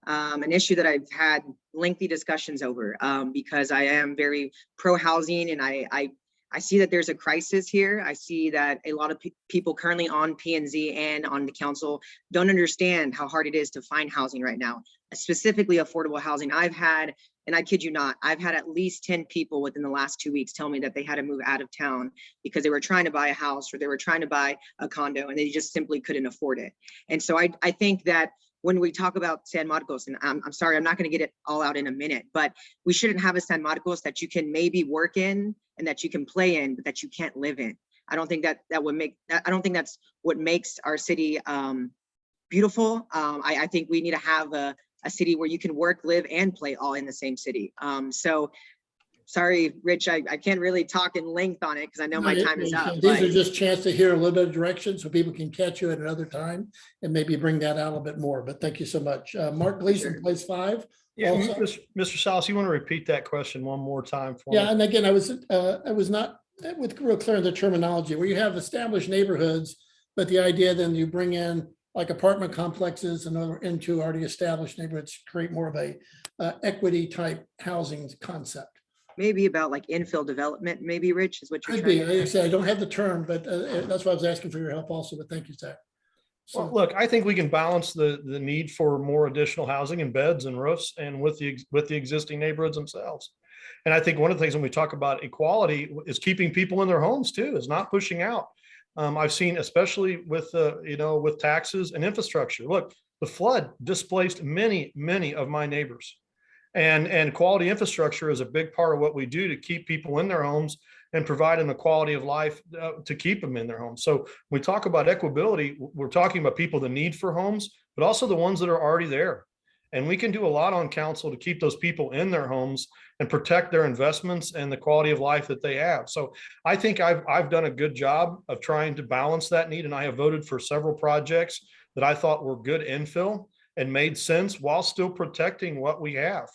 an issue that I've had lengthy discussions over because I am very pro housing and I I see that there's a crisis here. I see that a lot of people currently on P&Z and on the council don't understand how hard it is to find housing right now, specifically affordable housing. I've had, and I kid you not, I've had at least 10 people within the last 2 weeks tell me that they had to move out of town because they were trying to buy a house or they were trying to buy a condo and they just simply couldn't afford it. And so I think that when we talk about San Marcos, and I'm sorry, I'm not going to get it all out in a minute, but we shouldn't have a San Marcos that you can maybe work in and that you can play in, but that you can't live in. I don't think that would make, I don't think that's what makes our city beautiful. I think we need to have a city where you can work, live, and play all in the same city. So sorry, Rich, I can't really talk in length on it because I know my time is up. These are just chance to hear a little bit of direction so people can catch you at another time and maybe bring that out a little bit more. But thank you so much. Mark Gleason, place 5. Yeah, Also- Mr. Salas, you want to repeat that question one more time for me? Yeah, and again, I was not with real clear on the terminology where you have established neighborhoods, but the idea then you bring in like apartment complexes and other into already established neighborhoods, create more of a equity type housing concept. Maybe about like infill development, maybe, Rich, is what you're Could trying be. to Like I say. said, I don't have the term, but that's why I was asking for your help also. But thank you, Zach. Well, So, look, I think we can balance the need for more additional housing and beds and roofs and with the existing neighborhoods themselves. And I think one of the things when we talk about equality is keeping people in their homes too, is not pushing out. I've seen, especially with with taxes and infrastructure. Look, the flood displaced many of my neighbors, and quality infrastructure is a big part of what we do to keep people in their homes and provide them a quality of life to keep them in their homes. So when we talk about equitability, we're talking about people, the need for homes, but also the ones that are already there. And we can do a lot on council to keep those people in their homes and protect their investments and the quality of life that they have. So I think I've done a good job of trying to balance that need. And I have voted for several projects that I thought were good infill and made sense while still protecting what we have.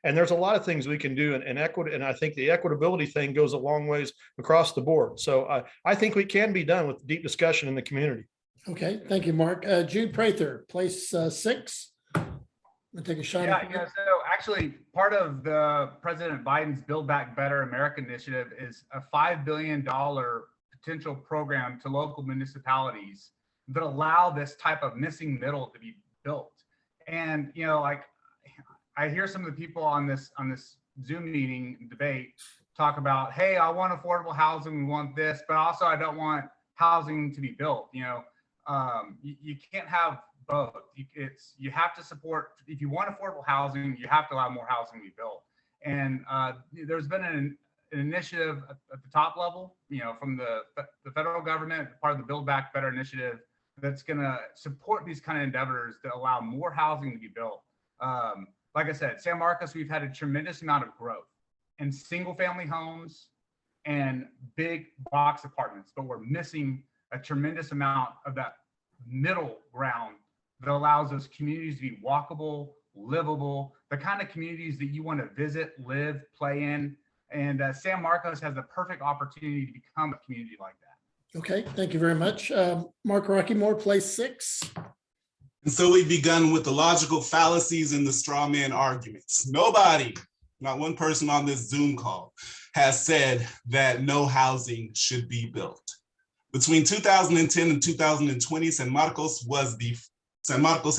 And there's a lot of things we can do in equity. And I think the equitability thing goes a long ways across the board. So I think we can be done with deep discussion in the community. okay, thank you, Mark. Jude Prather, place 6. I'm gonna take a shot. Yeah, at so actually part of the President Biden's Build Back Better America initiative is a $5 billion potential program to local municipalities that allow this type of missing middle to be built. And, like I hear some of the people on this Zoom meeting debate talk about, hey, I want affordable housing, we want this, but also I don't want housing to be built. You can't have both. You have to support, if you want affordable housing, you have to allow more housing to be built. And there's been an initiative at the top level, from the federal government, part of the Build Back Better initiative, that's going to support these kind of endeavors to allow more housing to be built. Like I said, San Marcos, we've had a tremendous amount of growth in single family homes and big box apartments, but we're missing a tremendous amount of that middle ground that allows those communities to be walkable, livable, the kind of communities that you want to visit, live, play in. And San Marcos has the perfect opportunity to become a community like that. Okay, thank you very much. Mark Rockymore, place 6. And so we've begun with the logical fallacies and the straw man arguments. Nobody, not one person on this Zoom call, has said that no housing should be built. Between 2010 and 2020, San Marcos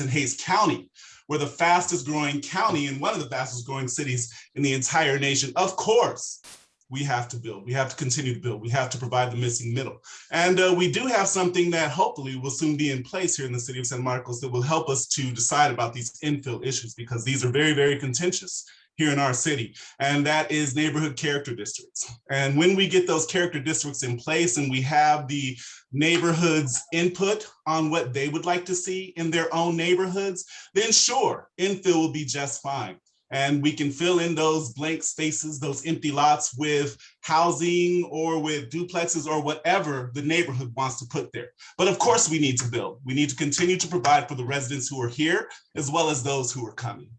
and Hays County were the fastest growing county and one of the fastest growing cities in the entire nation. Of course, we have to build. We have to continue to build. We have to provide the missing middle. And we do have something that hopefully will soon be in place here in the city of San Marcos that will help us to decide about these infill issues, because these are very, very contentious here in our city, and that is neighborhood character districts. And when we get those character districts in place and we have the neighborhoods input on what they would like to see in their own neighborhoods, then sure, infill will be just fine. And we can fill in those blank spaces, those empty lots with housing or with duplexes or whatever the neighborhood wants to put there. But of course we need to build. We need to continue to provide for the residents who are here as well as those who are coming.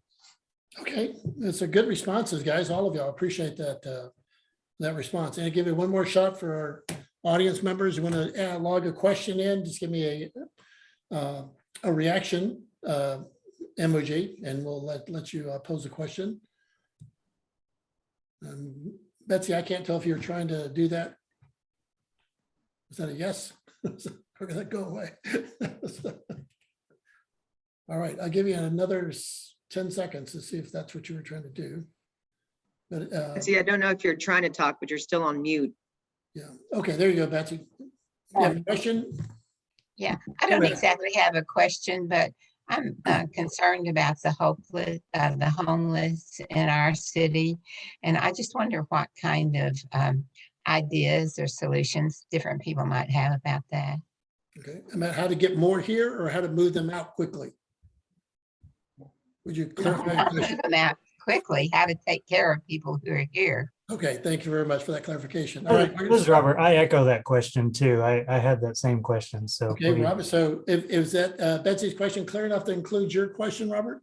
Okay, that's a good responses, guys. All of y'all appreciate that that response. And I'll give you one more shot for our audience members. You want to log a question in, just give me a reaction emoji, and we'll let you pose a question. Betsy, I can't tell if you're trying to do that Is that a yes? Or did that go away? All right, I'll give you another 10 seconds to see if that's what you were trying to do. But See, I don't know if you're trying to talk, but you're still on mute. yeah, okay, there you go, Betsy. You have a question? Yeah, I don't ahead. exactly have a question, but I'm concerned about the homeless in our city. And I just wonder what kind of ideas or solutions different people might have about that. Okay, about how to get more here or how to move them out quickly? Would you clarify? your Not question? move them out quickly, how to take care of people who are here. Okay, thank you very much for that clarification. All right. This is Robert. I echo that question too. I had that same question. So Okay, Robert, so is that Betsy's question clear enough to include your question, Robert?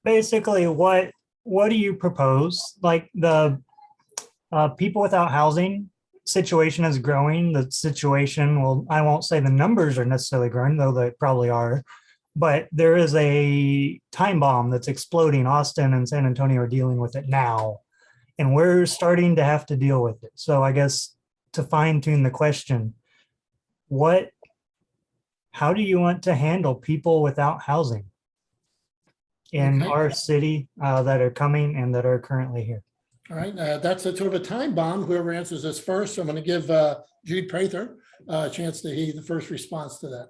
basically, what do you propose? Like the people without housing situation is growing. The situation, well, I won't say the numbers are necessarily growing, though they probably are. But there is a time bomb that's exploding. Austin and San Antonio are dealing with it now. And we're starting to have to deal with it. So I guess to fine tune the question, how do you want to handle people without housing in Okay. our city that are coming and that are currently here? All right, that's a sort of a time bomb. Whoever answers this first, I'm going to give Jude Prather a chance to hear the first response to that.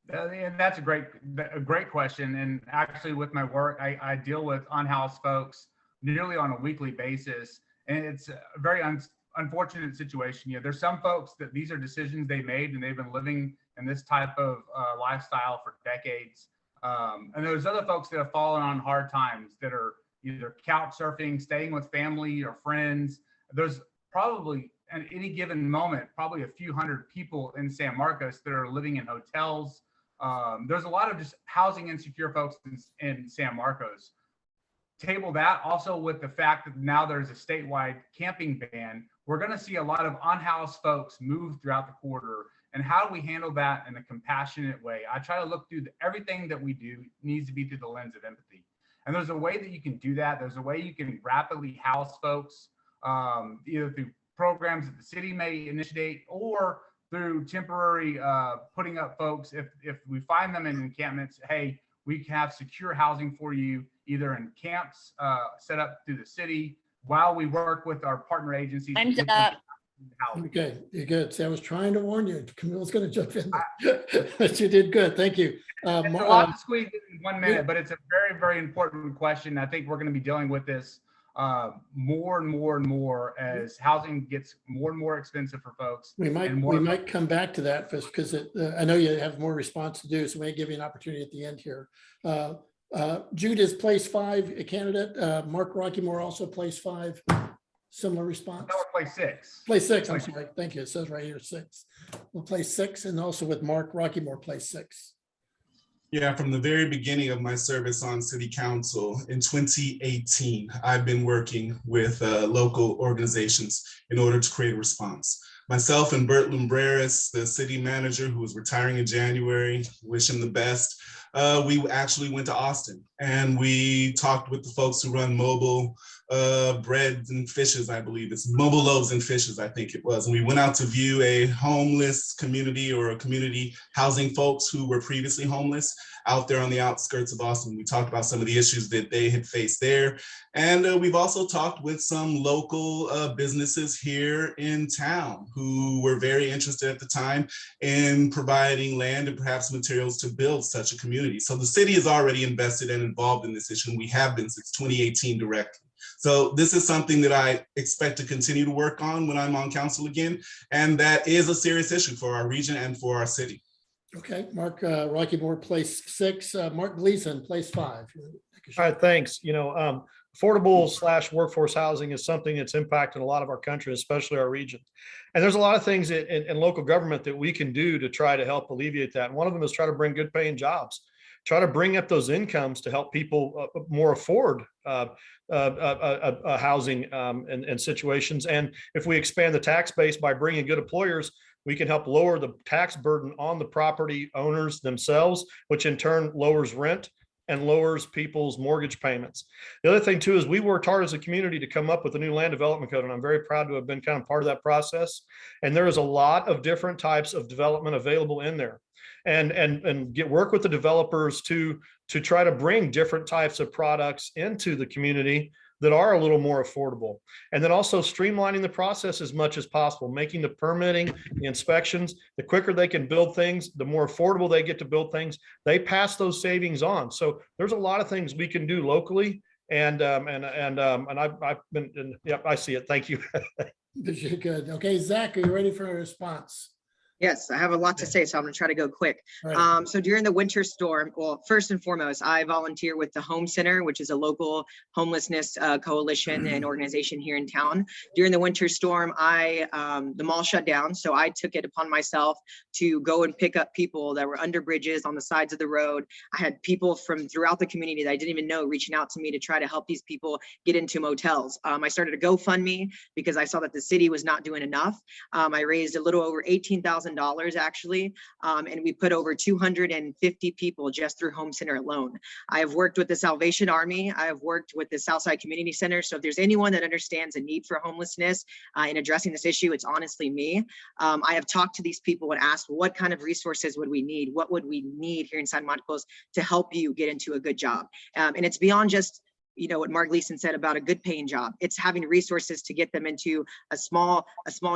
And that's a great question. And actually with my work, I deal with unhoused folks nearly on a weekly basis. And it's a very unfortunate situation. You know, there's some folks that these are decisions they made and they've been living in this type of lifestyle for decades. And there's other folks that have fallen on hard times that are either couch surfing, staying with family or friends. There's probably at any given moment, probably a few hundred people in San Marcos that are living in hotels. There's a lot of just housing insecure folks in San Marcos. Table that also with the fact that now there's a statewide camping ban, we're going to see a lot of unhoused folks move throughout the quarter. And how do we handle that in a compassionate way? I try to look through everything that we do needs to be through the lens of empathy. And there's a way that you can do that. There's a way you can rapidly house folks, either through programs that the city may initiate or through temporary putting up folks. If we find them in encampments, hey, we can have secure housing for you, either in camps set up through the city while we work with our partner agencies. Time's up. Okay, you're good. See, I was trying to warn you. Camille's going to jump in there. But you did good. Thank you. It's a lot to squeeze in 1 minute, but it's a very, very important question. I think we're going to be dealing with this more and more and more as housing gets more and more expensive for folks. We might come back to that because I know you have more response to do, so we may give you an opportunity at the end here. Jude is place 5 a candidate. Mark Rockymore also place 5. Similar response. That would play 6. Place 6, I'm sorry. Thank you. It says right here 6. We'll play 6 and also with Mark Rockymore place 6. Yeah, from the very beginning of my service on city council in 2018, I've been working with local organizations in order to create a response. Myself and Bert Lumbreras, the city manager who was retiring in January, wish him the best. We actually went to Austin and we talked with the folks who run Mobile Breads and Fishes, I believe it's Mobile Loaves and Fishes, I think it was. And we went out to view a homeless community or a community housing folks who were previously homeless out there on the outskirts of Austin. We talked about some of the issues that they had faced there. And we've also talked with some local businesses here in town who were very interested at the time in providing land and perhaps materials to build such a community. So the city is already invested and involved in this issue. And we have been since 2018 directly. So this is something that I expect to continue to work on when I'm on council again. And that is a serious issue for our region and for our city. Okay, Mark Rockymore place 6. Mark Gleason place 5. All right, thanks. You know, affordable/workforce housing is something that's impacted a lot of our country, especially our region. And there's a lot of things in local government that we can do to try to help alleviate that. And one of them is try to bring good paying jobs, try to bring up those incomes to help people more afford housing and situations. And if we expand the tax base by bringing good employers, we can help lower the tax burden on the property owners themselves, which in turn lowers rent, and lowers people's mortgage payments. The other thing too is we worked hard as a community to come up with a new land development code, and I'm very proud to have been kind of part of that process. And there is a lot of different types of development available in there, and work with the developers to try to bring different types of products into the community that are a little more affordable. And then also streamlining the process as much as possible, making the permitting, the inspections, the quicker they can build things, the more affordable they get to build things, they pass those savings on. So there's a lot of things we can do locally. And I've been, and yep, I see it. Thank you. Good. Okay, Zach, are you ready for a response? Yes, I have a lot to say, so I'm gonna try to go quick. All right. So during the winter storm, well, first and foremost, I volunteer with the Home Center, which is a local homelessness coalition and organization here in town. During the winter storm, the mall shut down, so I took it upon myself to go and pick up people that were under bridges on the sides of the road. I had people from throughout the community that I didn't even know reaching out to me to try to help these people get into motels. I started a GoFundMe because I saw that the city was not doing enough. I raised a little over $18,000 actually, and we put over 250 people just through Home Center alone. I have worked with the Salvation Army. I have worked with the Southside Community Center. So if there's anyone that understands the need for homelessness in addressing this issue, it's honestly me. I have talked to these people and asked, what kind of resources would we need? What would we need here in San Marcos to help you get into a good job? And it's beyond just, you know, what Mark Gleason said about a good paying job. It's having resources to get them into a small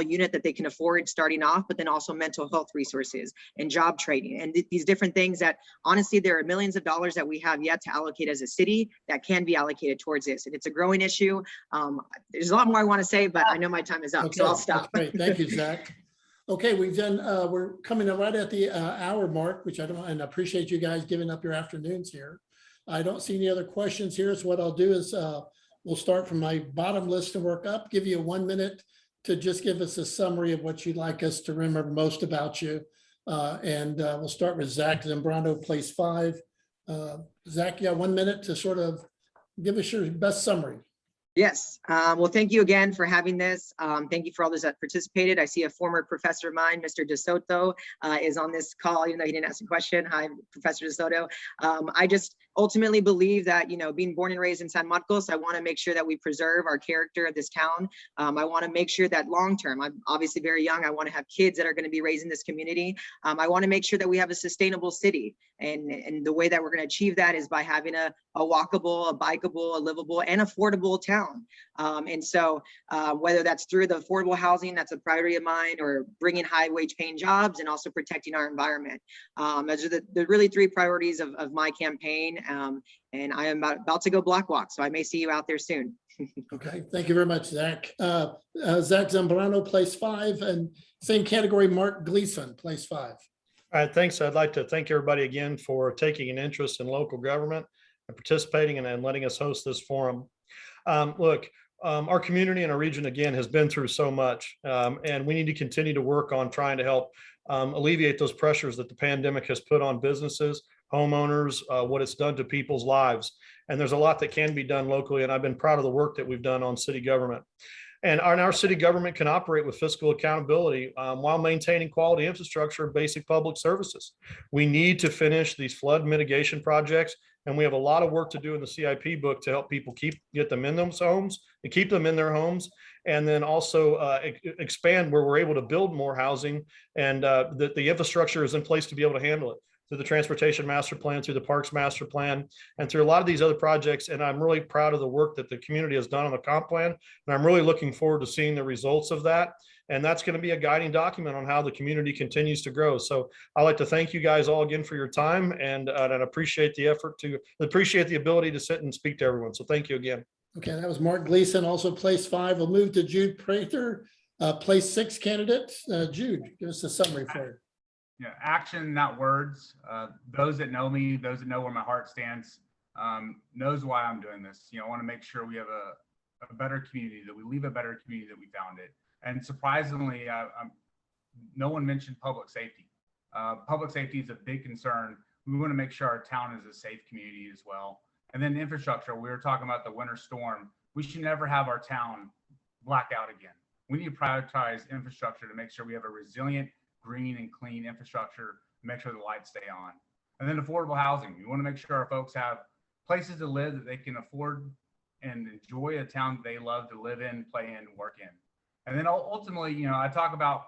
unit that they can afford starting off, but then also mental health resources and job training and these different things that honestly, there are millions of dollars that we have yet to allocate as a city that can be allocated towards this. And it's a growing issue. There's a lot more I want to say, but I know my time is up, so I'll stop. Great. Thank you, Zach. Okay, we've done, we're coming right at the hour mark, which I don't, and I appreciate you guys giving up your afternoons here. I don't see any other questions here. So what I'll do is we'll start from my bottom list and work up, give you 1 minute to just give us a summary of what you'd like us to remember most about you. We'll start with Zach Zambrano, place 5. Zach, you got 1 minute to sort of give us your best summary. Yes. Well, thank you again for having this. Thank you for all those that participated. I see a former professor of mine, Mr. DeSoto, is on this call, even though he didn't ask a question. Hi, Professor DeSoto. I just ultimately believe that, you know, being born and raised in San Marcos, I want to make sure that we preserve our character of this town. I want to make sure that long term, I'm obviously very young. I want to have kids that are going to be raised in this community. I want to make sure that we have a sustainable city. And the way that we're going to achieve that is by having a walkable, a bikeable, a livable, and affordable town. Whether that's through the affordable housing, that's a priority of mine, or bringing high wage paying jobs and also protecting our environment. Those are the really 3 priorities of my campaign. And I am about to go block walk, so I may see you out there soon. Okay, thank you very much, Zach. Zach Zambrano, place 5, and same category, Mark Gleason, place 5. All right, thanks. I'd like to thank everybody again for taking an interest in local government and participating and letting us host this forum. Our community and our region, again, has been through so much, and we need to continue to work on trying to help alleviate those pressures that the pandemic has put on businesses, homeowners, what it's done to people's lives. And there's a lot that can be done locally, and I've been proud of the work that we've done on city government. And our city government can operate with fiscal accountability while maintaining quality infrastructure and basic public services. We need to finish these flood mitigation projects, and we have a lot of work to do in the CIP book to help people get them in those homes and keep them in their homes, and then also expand where we're able to build more housing, and that the infrastructure is in place to be able to handle it, through the transportation master plan, through the parks master plan, and through a lot of these other projects. And I'm really proud of the work that the community has done on the comp plan. And I'm really looking forward to seeing the results of that. And that's going to be a guiding document on how the community continues to grow. So I'd like to thank you guys all again for your time, and appreciate the appreciate the ability to sit and speak to everyone. So thank you again. Okay, that was Mark Gleason, also place 5. We'll move to Jude Prather, place 6 candidate. Jude, give us a summary for it. Yeah, action, not words. Those that know me, those that know where my heart stands, knows why I'm doing this. You know, I want to make sure we have a better community, that we leave a better community that we found it. And surprisingly, no one mentioned public safety. Public safety is a big concern. We want to make sure our town is a safe community as well. And then infrastructure, we were talking about the winter storm. We should never have our town black out again. We need to prioritize infrastructure to make sure we have a resilient, green and clean infrastructure, make sure the lights stay on. And then affordable housing. We want to make sure our folks have places to live that they can afford and enjoy, a town that they love to live in, play in, work in. And then ultimately, I talk about,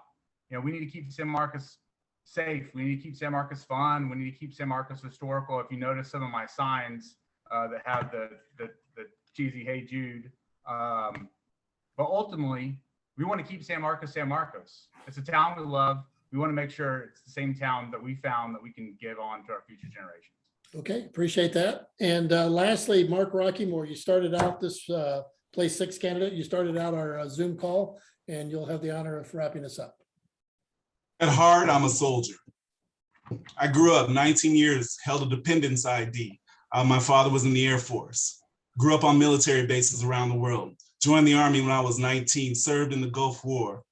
we need to keep San Marcos safe. We need to keep San Marcos fun. We need to keep San Marcos historical. If you notice some of my signs that have the cheesy "Hey Jude," but ultimately, we want to keep San Marcos San Marcos. It's a town we love. We want to make sure it's the same town that we found that we can give on to our future generations. Okay, appreciate that. And lastly, Mark Rockymore, you started out this Place 6 candidate. You started out our Zoom call, and you'll have the honor of wrapping us up. At heart, I'm a soldier. I grew up 19 years, held a dependence ID. My father was in the Air Force. Grew up on military bases around the world. Joined the Army when I was 19, served in the Gulf War.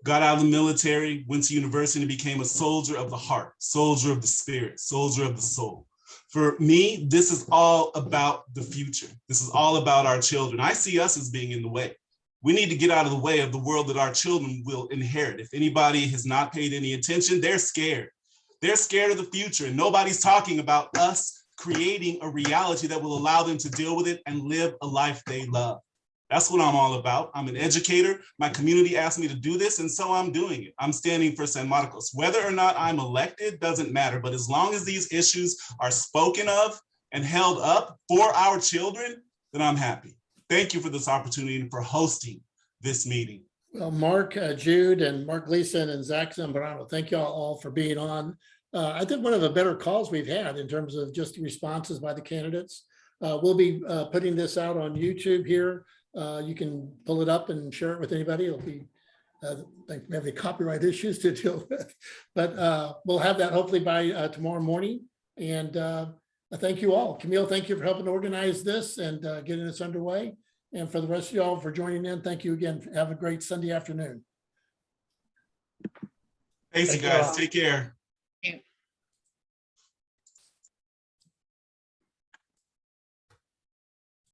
Got out of the military, went to university and became a soldier of the heart, soldier of the spirit, soldier of the soul. For me, this is all about the future. This is all about our children. I see us as being in the way. We need to get out of the way of the world that our children will inherit. If anybody has not paid any attention, they're scared. They're scared of the future, and nobody's talking about us creating a reality that will allow them to deal with it and live a life they love. That's what I'm all about. I'm an educator. My community asked me to do this, and so I'm doing it. I'm standing for San Marcos. Whether or not I'm elected doesn't matter, but as long as these issues are spoken of and held up for our children, then I'm happy. Thank you for this opportunity and for hosting this meeting. Well, Mark, Jude, and Mark Gleason and Zach Zambrano, thank you all for being on. I think one of the better calls we've had in terms of just responses by the candidates. We'll be putting this out on YouTube here. You can pull it up and share it with anybody. It'll be, I think we have the copyright issues to deal with, but we'll have that hopefully by tomorrow morning. And thank you all. Camille, thank you for helping organize this and getting us underway. And for the rest of y'all for joining in, thank you again. Have a great Sunday afternoon. Thanks, Thank you guys. all. Take care.